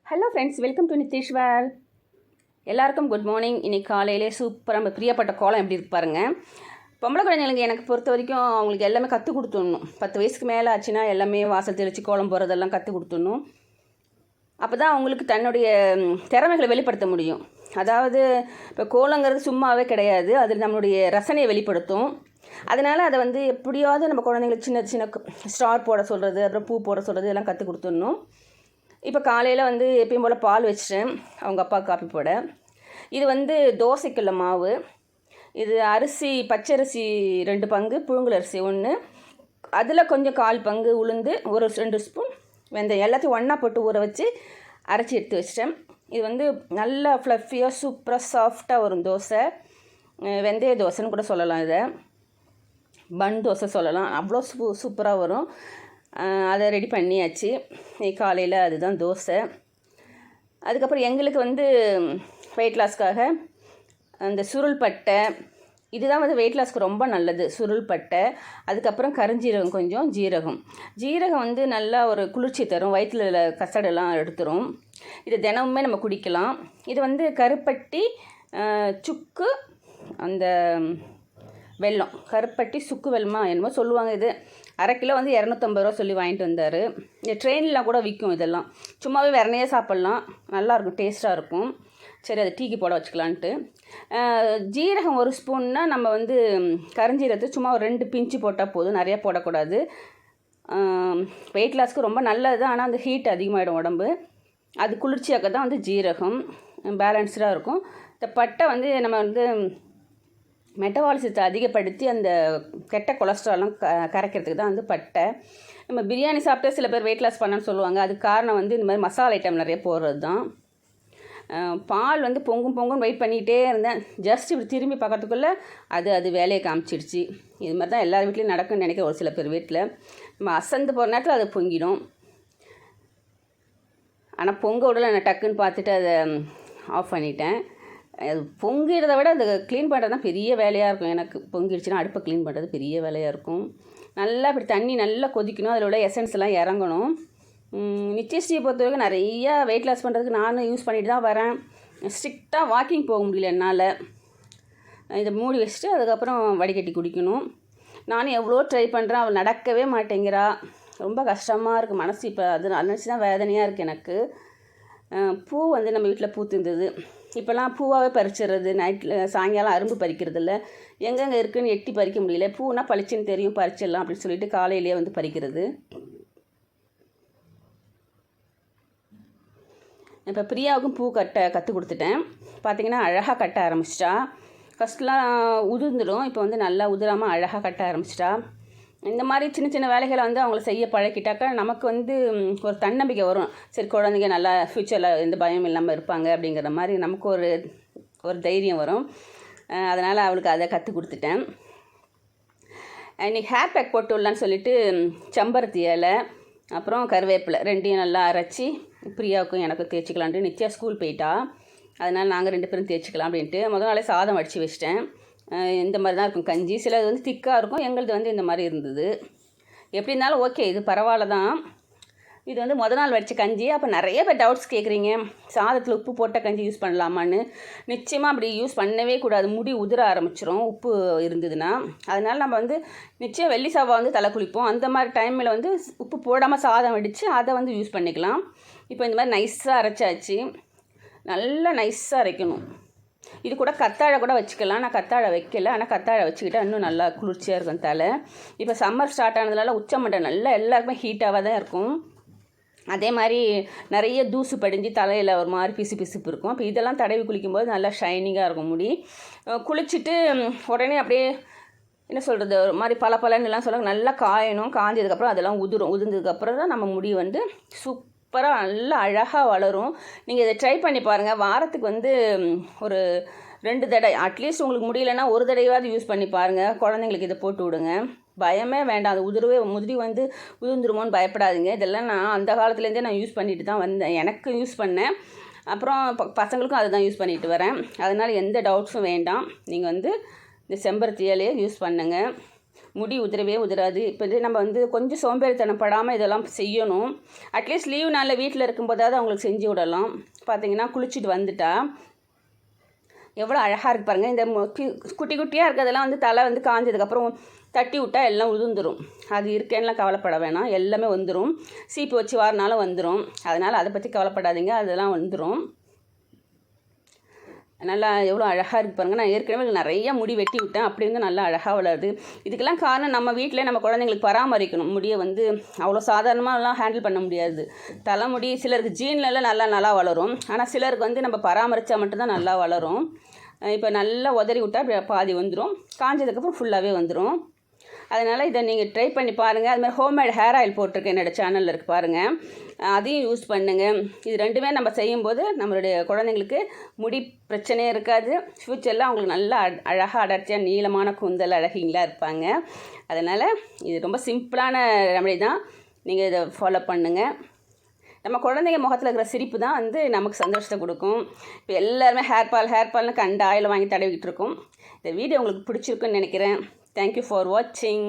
Hello friends, welcome to Nitheeshwar. எல்லாருக்கும் good morning. இன்றைக்கி காலையிலே சூப்பராக நம்ம பிரியப்பட்ட கோலம் எப்படி இருக்கு பாருங்கள். பொம்பளை குழந்தைங்களுக்கு எனக்கு பொறுத்த வரைக்கும் அவங்களுக்கு எல்லாமே கற்றுக் கொடுத்துடணும். 10 வயசுக்கு மேலே ஆச்சுன்னா எல்லாமே வாசல் தெளித்து கோலம் போகிறதெல்லாம் கற்றுக் கொடுத்துடணும். அப்போ தான் அவங்களுக்கு தன்னுடைய திறமைகளை வெளிப்படுத்த முடியும். அதாவது இப்போ கோலங்கிறது சும்மாவே கிடையாது, அது நம்மளுடைய ரசனையை வெளிப்படுத்தும். அதனால் அதை எப்படியாவது நம்ம குழந்தைங்களுக்கு சின்ன சின்ன ஸ்டார் போட சொல்கிறது, அப்புறம் பூ போட சொல்கிறது எல்லாம் கற்றுக் கொடுத்துடணும். இப்போ காலையில் எப்பயும் போல் பால் வச்சிட்டேன் அவங்க அப்பா காப்பி போட. இது தோசைக்குள்ள மாவு. இது அரிசி, பச்சரிசி 2 பங்கு, புழுங்கல் அரிசி 1, அதில் கொஞ்சம் 1/4 பங்கு உளுந்து, ஒரு 2 ஸ்பூன் வெந்தயம், எல்லாத்தையும் ஒன்றா போட்டு ஊற வச்சு அரைச்சி எடுத்து வச்சிட்டேன். இது நல்லா ஃப்ளஃபியாக சூப்பராக சாஃப்டாக வரும் தோசை. வெந்தய தோசைன்னு கூட சொல்லலாம், இதை பன் தோசை சொல்லலாம். அவ்வளோ சூப்பராக வரும். அதை ரெடி பண்ணியாச்சு. காலையில் அதுதான் தோசை. அதுக்கப்புறம் எங்களுக்கு வெயிட் லாஸ்க்காக அந்த சுருள் பட்டை, இதுதான் வெயிட் லாஸ்க்கு ரொம்ப நல்லது. சுருள் பட்டை, அதுக்கப்புறம் கருஞ்சீரகம், கொஞ்சம் ஜீரகம் நல்லா ஒரு குளிர்ச்சி தரும், வயிற்றில் கசடெல்லாம் எடுத்துரும். இது தினமுமே நம்ம குடிக்கலாம். இது கருப்பட்டி, சுக்கு, அந்த வெல்லம், கருப்பட்டி சுக்கு வெல்லமா என்னமோ சொல்லுவாங்க. இது அரை கிலோ 250 ரூபா சொல்லி வாங்கிட்டு வந்தார். இந்த ட்ரெயினில் கூட விற்கும். இதெல்லாம் சும்மாவே வெறனையே சாப்பிட்லாம், நல்லாயிருக்கும், டேஸ்ட்டாக இருக்கும். சரி, அதை டீக்கு போட வச்சுக்கலான்ட்டு. ஜீரகம் 1 ஸ்பூன்னா நம்ம கருஞ்சீரகத்தை சும்மா ஒரு 2 பிஞ்சு போட்டால் போதும், நிறையா போடக்கூடாது. வெயிட் லாஸ்க்கு ரொம்ப நல்லது, ஆனால் அந்த ஹீட் அதிகமாகிடும் உடம்பு. அது குளிர்ச்சியாக்க தான் ஜீரகம் பேலன்ஸ்டாக இருக்கும். இந்த பட்டை நம்ம மெட்டபாலிசத்தை அதிகப்படுத்தி அந்த கெட்ட கொலஸ்ட்ராலாம் கரைக்கிறதுக்கு தான் பட்டை. நம்ம பிரியாணி சாப்பிட்டே சில பேர் வெயிட் லாஸ் பண்ணணும்னு சொல்லுவாங்க. அதுக்கு காரணம் இந்த மாதிரி மசாலா ஐட்டம் நிறைய போடுறது தான். பால் பொங்குன்னு வெயிட் பண்ணிகிட்டே இருந்தேன். ஜஸ்ட் இப்படி திரும்பி பார்க்கறதுக்குள்ளே அது வேலையை காமிச்சிடுச்சு. இது மாதிரி தான் எல்லார் வீட்லேயும் நடக்குன்னு நினைக்கிறேன். ஒரு சில பேர் வீட்டில் நம்ம அசந்து போகிற நேரத்தில் அது பொங்கிடும். ஆனால் பொங்க விடலை, நான் டக்குன்னு பார்த்துட்டு அதை ஆஃப் பண்ணிட்டேன். அது பொங்கிடுறத விட அது க்ளீன் பண்ணுறது தான் பெரிய வேலையாக இருக்கும். எனக்கு பொங்கிடுச்சுன்னா அடுப்பை க்ளீன் பண்ணுறது பெரிய வேலையாக இருக்கும். நல்லா இப்படி தண்ணி நல்லா கொதிக்கணும், அதில் உள்ள எசன்ஸ் எல்லாம் இறங்கணும். நிச்சயஸ்ரீயை பொறுத்த வரைக்கும் நிறையா வெயிட் லாஸ் பண்ணுறதுக்கு நானும் யூஸ் பண்ணிட்டு தான் வரேன். ஸ்ட்ரிக்டாக வாக்கிங் போக முடியல என்னால். இதை மூடி வச்சுட்டு அதுக்கப்புறம் வடிகட்டி குடிக்கணும். நானும் எவ்வளோ ட்ரை பண்ணுறேன், அவள் நடக்கவே மாட்டேங்கிறா. ரொம்ப கஷ்டமாக இருக்குது மனசு. இப்போ அது நினச்சி தான் வேதனையாக இருக்குது எனக்கு. பூ நம்ம வீட்டில் பூத்துருந்தது. இப்போல்லாம் பூவாகவே பறிச்சிடுறது. நைட்டில் சாயங்காலம் அரும்பு பறிக்கிறது இல்லை, எங்கெங்கே இருக்குதுன்னு எட்டி பறிக்க முடியல. பூனா பளிச்சுன்னு தெரியும், பறிச்சிடலாம் அப்படின்னு சொல்லிட்டு காலையிலேயே பறிக்கிறது. இப்போ பிரியாவுக்கும் பூ கற்றுக் கொடுத்துட்டேன். பார்த்திங்கன்னா அழகாக கட்ட ஆரம்பிச்சிட்டா. ஃபஸ்ட்லாம் உதிர்ந்துடும், இப்போ நல்லா உதிராமல் அழகாக கட்ட ஆரம்பிச்சிட்டா. இந்த மாதிரி சின்ன சின்ன வேலைகளை அவங்கள செய்ய பழக்கிட்டாக்கா நமக்கு ஒரு தன்னம்பிக்கை வரும். சரி, குழந்தைங்க நல்லா ஃப்யூச்சரில் எந்த பயம் இல்லாமல் இருப்பாங்க அப்படிங்கிற மாதிரி நமக்கு ஒரு தைரியம் வரும். அதனால் அவளுக்கு அதை கற்றுக் கொடுத்துட்டேன். இன்றைக்கி ஹேர் பேக் போட்டு விடலான்னு சொல்லிட்டு செம்பருத்தி இலை, அப்புறம் கருவேப்பிலை 2யும் நல்லா அரைச்சி பிரியாவுக்கும் எனக்கும் தேய்ச்சிக்கலான்ட்டு. நித்யா ஸ்கூல் போயிட்டா, அதனால் நாங்கள் 2 பேரும் தேய்ச்சிக்கலாம் அப்படின்ட்டு முதல் நாளே சாதம் வடித்து வச்சிட்டேன். இந்த மாதிரி தான் இருக்கும் கஞ்சி. சிலது திக்காக இருக்கும், எங்களது இந்த மாதிரி இருந்தது. எப்படி இருந்தாலும் ஓகே, இது பரவாயில்ல தான். இது முதல் நாள் வடித்த கஞ்சி. அப்போ நிறைய பேர் டவுட்ஸ் கேட்குறீங்க, சாதத்தில் உப்பு போட்ட கஞ்சி யூஸ் பண்ணலாமான்னு. நிச்சயமாக அப்படி யூஸ் பண்ணவே கூடாது, முடி உதிர ஆரம்பிச்சிடும் உப்பு இருந்ததுன்னா. அதனால் நம்ம நிச்சயம் வெள்ளி செவ்வாய் தலை குளிப்போம், அந்த மாதிரி டைமில் உப்பு போடாமல் சாதம் வடித்து அதை யூஸ் பண்ணிக்கலாம். இப்போ இந்த மாதிரி நைஸாக அரைச்சாச்சு. நல்லா நைஸாக அரைக்கணும். இது கூட கத்தாழை கூட வச்சுக்கலாம், நான் கத்தாழை வைக்கல. ஆனால் கத்தாழை வச்சுக்கிட்டால் இன்னும் நல்லா குளிர்ச்சியாக இருக்கும் தலை. இப்போ சம்மர் ஸ்டார்ட் ஆனதுனால உச்சமண்டை நல்லா எல்லாருக்குமே ஹீட்டாக தான் இருக்கும். அதே மாதிரி நிறைய தூசு படிஞ்சு தலையில் ஒரு மாதிரி பிசுப்பு இருக்கும். அப்போ இதெல்லாம் தடவி குளிக்கும்போது நல்லா ஷைனிங்காக இருக்கும் முடி. குளிச்சுட்டு உடனே அப்படியே என்ன சொல்கிறது, ஒரு மாதிரி பலன்னுலாம் சொல்லுவாங்க, நல்லா காயணும். காஞ்சதுக்கப்புறம் அதெல்லாம் உதிர்ந்ததுக்கப்புறம் தான் நம்ம முடி சூப்பராக நல்லா அழகாக வளரும். நீங்கள் இதை ட்ரை பண்ணி பாருங்கள். வாரத்துக்கு ஒரு 2 தடவை அட்லீஸ்ட் உங்களுக்கு முடியலன்னா 1 தடவையாவது யூஸ் பண்ணி பாருங்கள். குழந்தைங்களுக்கு இதை போட்டு விடுங்க, பயமே வேண்டாம். அது முடி உதிர்ந்துருமோன்னு பயப்படாதீங்க. இதெல்லாம் நான் அந்த காலத்துலேருந்தே நான் யூஸ் பண்ணிட்டு தான் வந்தேன். எனக்கு யூஸ் பண்ணேன், அப்புறம் பசங்களுக்கும் அதை தான் யூஸ் பண்ணிட்டு வரேன். அதனால் எந்த டவுட்ஸும் வேண்டாம். நீங்கள் இந்த செம்பருத்தி இலையை யூஸ் பண்ணுங்கள். முடி உதிரவே உதிராது. இப்போ வந்து நம்ம வந்து கொஞ்சம் சோம்பேறித்தனம் படாமல் இதெல்லாம் செய்யணும். அட்லீஸ்ட் லீவ் நாளில் வீட்டில் இருக்கும்போதாவது அவங்களுக்கு செஞ்சு விடலாம். பார்த்திங்கன்னா குளிச்சுட்டு வந்துட்டா எவ்வளோ அழகாக இருக்கு பாருங்கள். இந்த குட்டி குட்டியாக இருக்கிறதெல்லாம் வந்து தலை வந்து காஞ்சதுக்கப்புறம் தட்டி விட்டால் எல்லாம் உதிர்ந்துடும். அது இருக்கேன்னுலாம் கவலைப்பட வேணாம், எல்லாமே வந்துடும். சீப்பு வச்சு வாரினாலும் வந்துடும். அதனால் அதை பற்றி கவலைப்படாதீங்க, அதெல்லாம் வந்துடும். நல்லா எவ்வளோ அழகாக இருக்குது பாருங்கள். நான் ஏற்கனவே நிறைய முடி வெட்டி விட்டேன், அப்படி இருந்து நல்லா அழகாக வளருது. இதுக்கெல்லாம் காரணம் நம்ம வீட்டில் நம்ம குழந்தைங்களுக்கு பராமரிக்கணும். முடியை வந்து அவ்வளோ சாதாரணமாகலாம் ஹேண்டில் பண்ண முடியாது. தலைமுடி சிலருக்கு ஜீன்லலாம் நல்லா வளரும், ஆனால் சிலருக்கு வந்து நம்ம பராமரித்தா மட்டும்தான் நல்லா வளரும். இப்போ நல்லா உதறி விட்டால் பாதி வந்துடும், காஞ்சதுக்கப்புறம் ஃபுல்லாகவே வந்துடும். அதனால் இதை நீங்கள் ட்ரை பண்ணி பாருங்கள். அதுமாதிரி ஹோம்மேட் ஹேர் ஆயில் போட்டிருக்கேன், என்னோடய சேனலில் இருக்குது பாருங்கள், அதையும் யூஸ் பண்ணுங்கள். இது ரெண்டுமே நம்ம செய்யும்போது நம்மளுடைய குழந்தைங்களுக்கு முடி பிரச்சனையே இருக்காது. ஃப்யூச்சரில் அவங்களுக்கு நல்லா அழகாக அடர்த்தியாக நீளமான கூந்தல் அழகிங்களாக இருப்பாங்க. அதனால் இது ரொம்ப சிம்பிளான ரெமடி தான், நீங்கள் இதை ஃபாலோ பண்ணுங்கள். நம்ம குழந்தைங்க முகத்தில் இருக்கிற சிரிப்பு தான் வந்து நமக்கு சந்தோஷத்தை கொடுக்கும். இப்போ எல்லாருமே ஹேர் பால்னு கண்ட ஆயில் வாங்கி தடவிக்கிட்டு இருக்கோம். இந்த வீடியோ உங்களுக்கு பிடிச்சிருக்குன்னு நினைக்கிறேன். Thank you for watching.